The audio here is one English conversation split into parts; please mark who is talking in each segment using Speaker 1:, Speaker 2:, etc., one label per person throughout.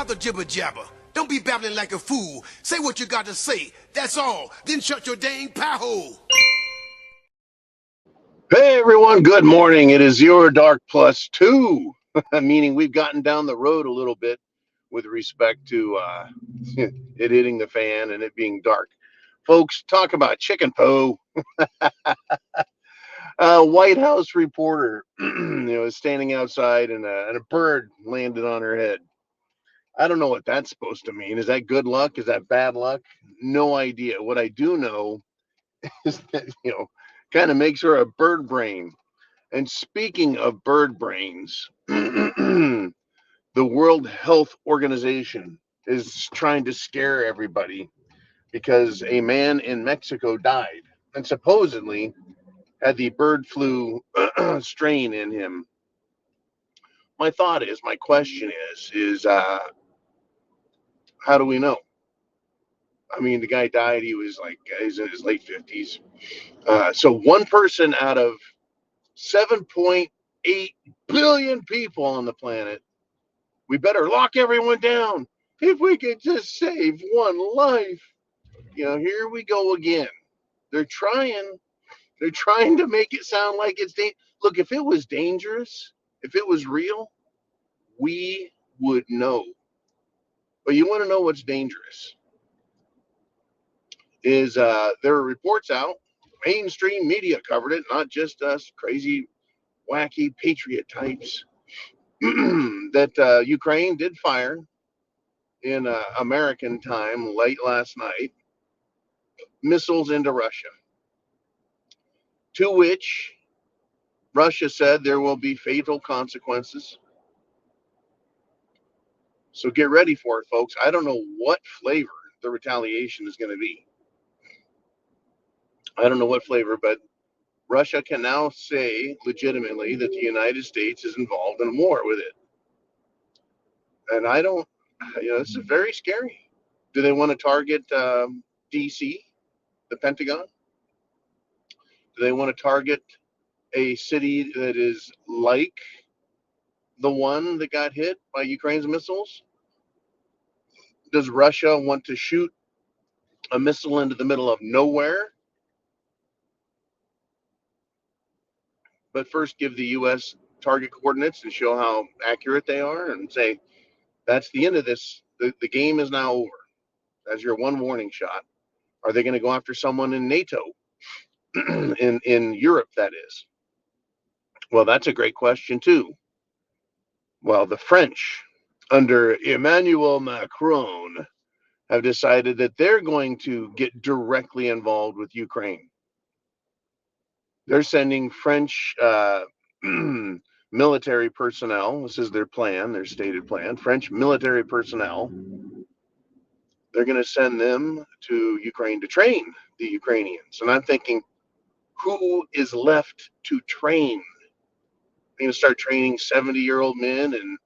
Speaker 1: the jibber jabber. Don't be babbling like a fool. Say what you got to say. That's all. Then shut your dang pie hole.
Speaker 2: Hey everyone, good morning. It is your Dark Plus 2, meaning we've gotten down the road a little bit with respect to it hitting the fan and it being dark. Folks, talk about chicken poo. White House reporter, is standing outside and a bird landed on her head. I don't know what that's supposed to mean. Is that good luck? Is that bad luck? No idea. What I do know is that, kind of makes her a bird brain. And speaking of bird brains, the World Health Organization is trying to scare everybody because a man in Mexico died and supposedly had the bird flu strain in him. My question is how do we know? I mean, the guy died. He's in his late 50s. So one person out of 7.8 billion people on the planet. We better lock everyone down. If we could just save one life. Here we go again. They're trying to make it sound like it's dangerous. Look, if it was dangerous, if it was real, we would know. But you want to know what's dangerous? There are reports out, mainstream media covered it, not just us crazy, wacky patriot types, that Ukraine did fire in American time late last night missiles into Russia, to which Russia said there will be fatal consequences. So get ready for it, folks. I don't know what flavor the retaliation is going to be. I don't know what flavor, but Russia can now say legitimately that the United States is involved in a war with it. And I don't, this is very scary. Do they want to target DC, the Pentagon? Do they want to target a city that is like the one that got hit by Ukraine's missiles? Does Russia want to shoot a missile into the middle of nowhere, but first give the U.S. target coordinates and show how accurate they are and say, that's the end of this. The game is now over. That's your one warning shot. Are they going to go after someone in NATO, in Europe, that is? Well, that's a great question, too. Well, the French, under Emmanuel Macron, have decided that they're going to get directly involved with Ukraine. They're sending French military personnel. This is their plan, their stated plan. French military personnel. They're going to send them to Ukraine to train the Ukrainians. And I'm thinking, who is left to train? They're going to start training 70-year-old men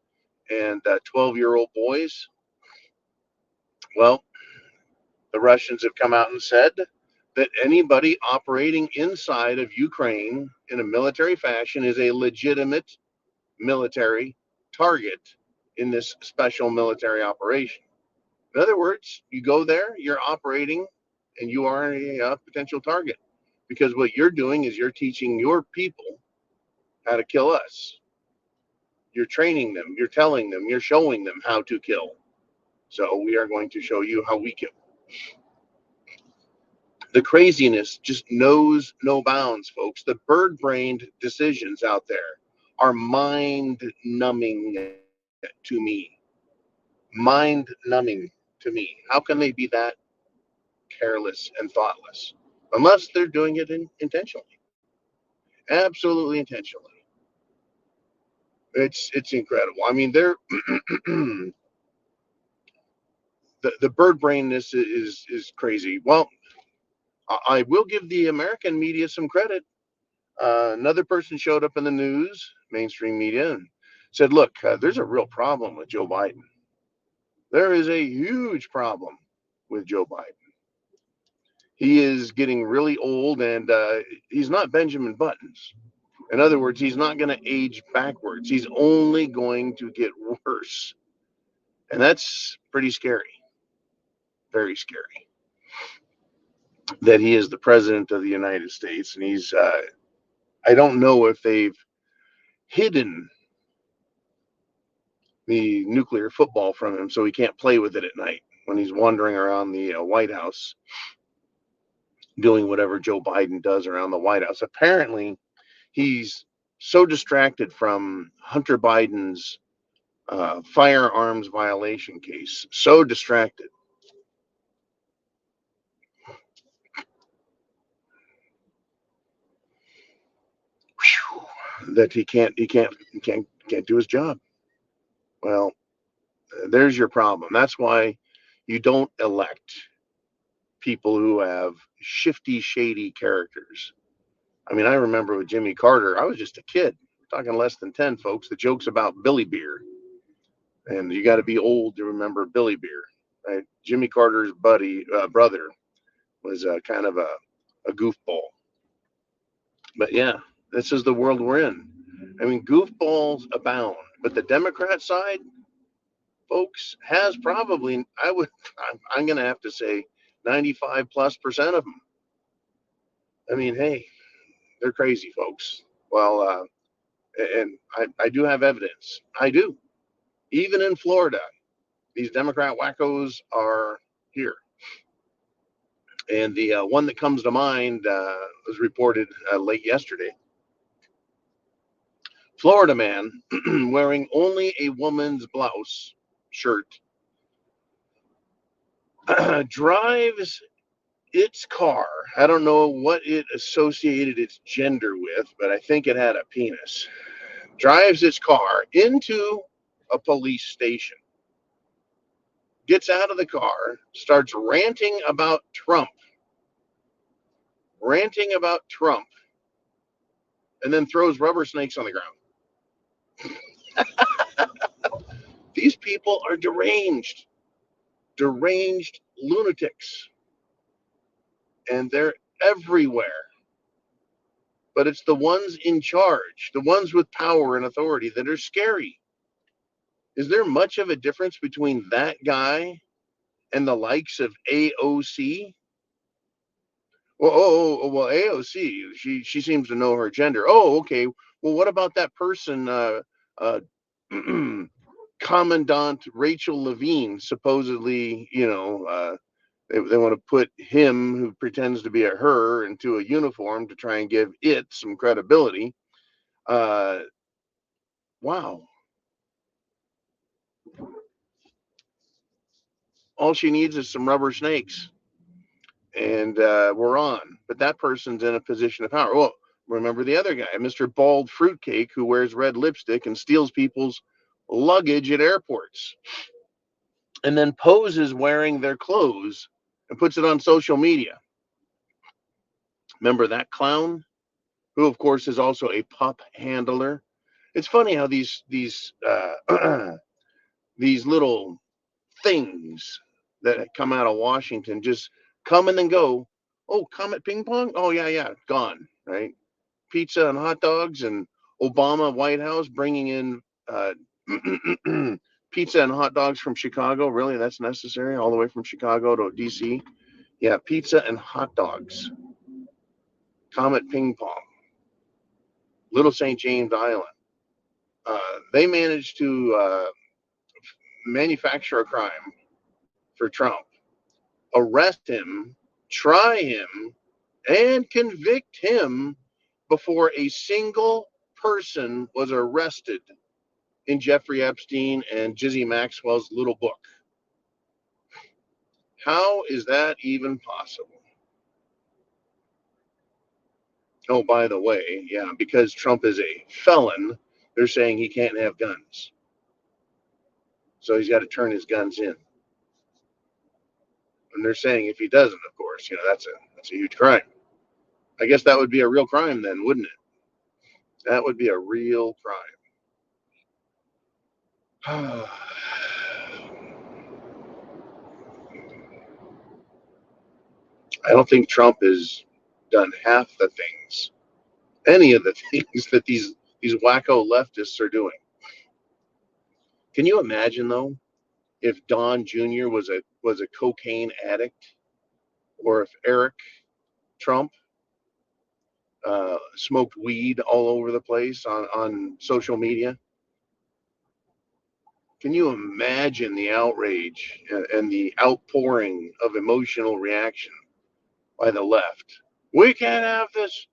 Speaker 2: and 12-year-old boys. Well, the Russians have come out and said that anybody operating inside of Ukraine in a military fashion is a legitimate military target in this special military operation. In other words, you go there, you're operating, and you are a potential target. Because what you're doing is you're teaching your people how to kill us. You're training them, you're telling them, you're showing them how to kill. So we are going to show you how we kill. The craziness just knows no bounds, folks. The bird-brained decisions out there are mind-numbing to me. Mind-numbing to me. How can they be that careless and thoughtless? Unless they're doing it intentionally. Absolutely intentionally. It's incredible. I mean, they're the bird-brainedness is crazy. Well, I will give the American media some credit. Another person showed up in the news, mainstream media, and said, look, there's a real problem with Joe Biden. There is a huge problem with Joe Biden. He is getting really old, and he's not Benjamin Buttons. In other words, he's not going to age backwards. He's only going to get worse. And that's pretty scary, very scary, that he is the president of the United States. And he's, I don't know if they've hidden the nuclear football from him so he can't play with it at night when he's wandering around the White House doing whatever Joe Biden does around the White House. Apparently, he's so distracted from Hunter Biden's firearms violation case, so distracted that he can't do his job. Well, there's your problem. That's why you don't elect people who have shifty, shady characters. I mean, I remember with Jimmy Carter, I was just a kid, talking less than 10, folks, the jokes about Billy Beer. And you got to be old to remember Billy Beer, right? Jimmy Carter's brother was kind of a goofball. But yeah, this is the world we're in. I mean, goofballs abound, but the Democrat side, folks, has probably, I'm going to have to say 95+% of them. I mean, hey, they're crazy, folks. Well, and I do have evidence. I do. Even in Florida, these Democrat wackos are here. And the one that comes to mind was reported late yesterday. Florida man wearing only a woman's blouse shirt drives its car. I don't know what it associated its gender with, but I think it had a penis. Drives its car into a police station, gets out of the car, starts ranting about Trump, and then throws rubber snakes on the ground. These people are deranged lunatics, and they're everywhere. But it's the ones in charge, the ones with power and authority, that are scary. Is there much of a difference between that guy and the likes of AOC? Well, AOC, she seems to know her gender. Oh, okay. Well, what about that person, Commandant Rachel Levine, supposedly, they want to put him, who pretends to be a her, into a uniform to try and give it some credibility. Wow. All she needs is some rubber snakes, and we're on. But that person's in a position of power. Well, remember the other guy, Mr. Bald Fruitcake, who wears red lipstick and steals people's luggage at airports, and then poses wearing their clothes and puts it on social media. Remember that clown, who of course is also a pup handler? It's funny how these these little things that come out of Washington just come and then go. Oh, Comet Ping Pong? Oh, yeah, gone, right? Pizza and hot dogs, and Obama White House bringing in pizza and hot dogs from Chicago. Really, that's necessary? All the way from Chicago to D.C.? Yeah, pizza and hot dogs. Comet Ping Pong. Little St. James Island. They managed to manufacture a crime for Trump, arrest him, try him, and convict him before a single person was arrested in Jeffrey Epstein and Jizzy Maxwell's little book. How is that even possible? Oh, by the way, yeah, because Trump is a felon, they're saying he can't have guns. So he's got to turn his guns in. And they're saying if he doesn't, of course, that's a huge crime. I guess that would be a real crime then, wouldn't it? That would be a real crime. I don't think Trump has done half the things, any of the things that these wacko leftists are doing. Can you imagine, though, if Don Jr. was a cocaine addict, or if Eric Trump smoked weed all over the place on social media. Can you imagine the outrage and the outpouring of emotional reaction by the left? We can't have this.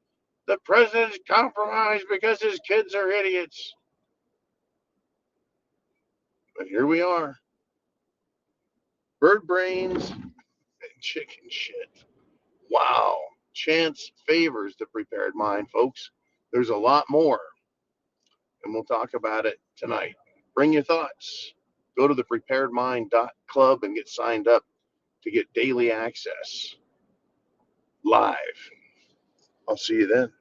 Speaker 2: The president's compromised because his kids are idiots. But here we are. Bird brains and chicken shit. Wow. Chance favors the prepared mind, folks. There's a lot more, and we'll talk about it tonight. Bring your thoughts. Go to thepreparedmind.club and get signed up to get daily access live. I'll see you then.